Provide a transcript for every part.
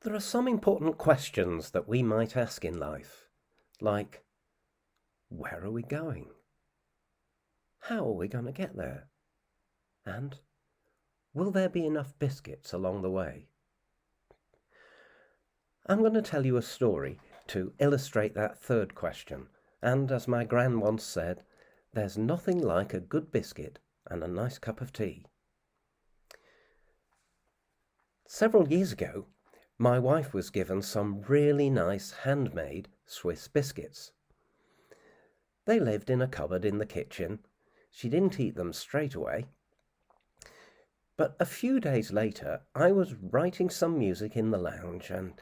There are some important questions that we might ask in life, like, where are we going? How are we going to get there? And will there be enough biscuits along the way? I'm going to tell you a story to illustrate that third question, and as my gran once said, there's nothing like a good biscuit and a nice cup of tea. Several years ago, my wife was given some really nice handmade Swiss biscuits. They lived in a cupboard in the kitchen. She didn't eat them straight away. But a few days later, I was writing some music in the lounge, and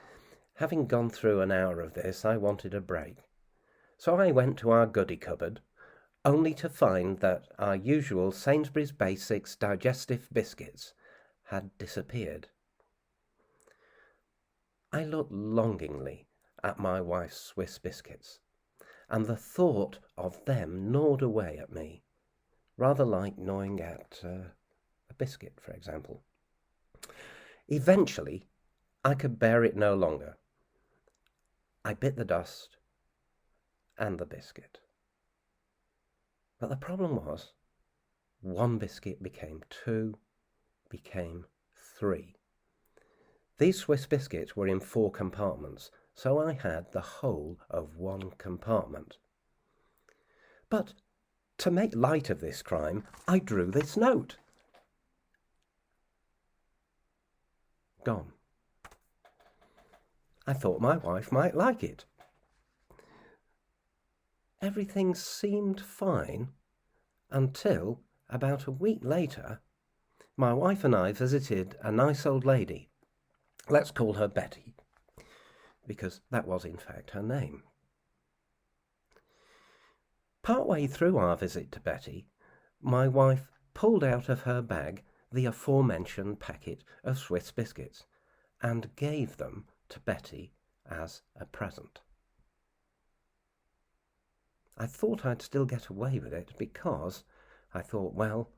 having gone through an hour of this, I wanted a break. So I went to our goodie cupboard, only to find that our usual Sainsbury's Basics digestive biscuits had disappeared. I looked longingly at my wife's Swiss biscuits, and the thought of them gnawed away at me, rather like gnawing at a biscuit, for example. Eventually, I could bear it no longer. I bit the dust and the biscuit. But the problem was, one biscuit became two, became three. These Swiss biscuits were in 4 compartments, so I had the whole of one compartment. But to make light of this crime, I drew this note. Gone. I thought my wife might like it. Everything seemed fine until, about a week later, my wife and I visited a nice old lady. Let's call her Betty, because that was in fact her name. Partway through our visit to Betty, my wife pulled out of her bag the aforementioned packet of Swiss biscuits and gave them to Betty as a present. I thought I'd still get away with it because I thought, well,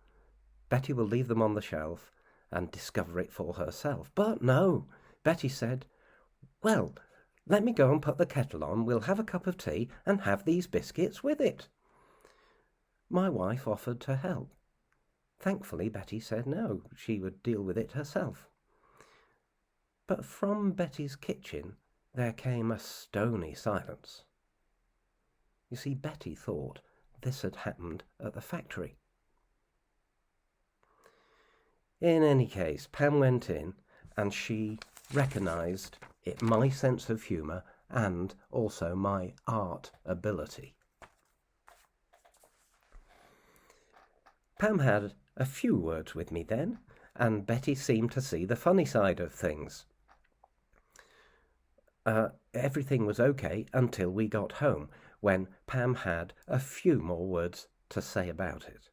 Betty will leave them on the shelf and discover it for herself. But no, Betty said, well, let me go and put the kettle on, we'll have a cup of tea and have these biscuits with it. My wife offered to help. Thankfully, Betty said no, she would deal with it herself. But from Betty's kitchen there came a stony silence. You see, Betty thought this had happened at the factory. In any case, Pam went in and she recognised my sense of humour and also my art ability. Pam had a few words with me then, and Betty seemed to see the funny side of things. Everything was okay until we got home, when Pam had a few more words to say about it.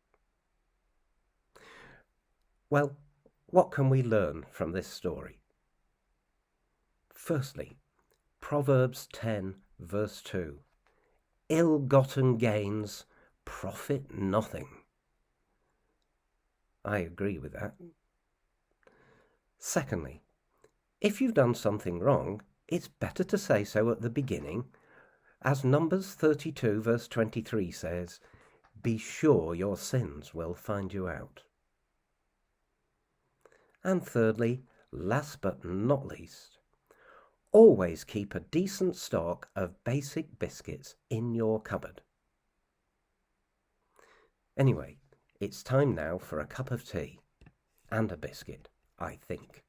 Well, what can we learn from this story? Firstly, Proverbs 10 verse 2. Ill-gotten gains profit nothing. I agree with that. Secondly, if you've done something wrong, it's better to say so at the beginning. As Numbers 32 verse 23 says, be sure your sins will find you out. And thirdly, last but not least, always keep a decent stock of basic biscuits in your cupboard. Anyway, it's time now for a cup of tea and a biscuit, I think.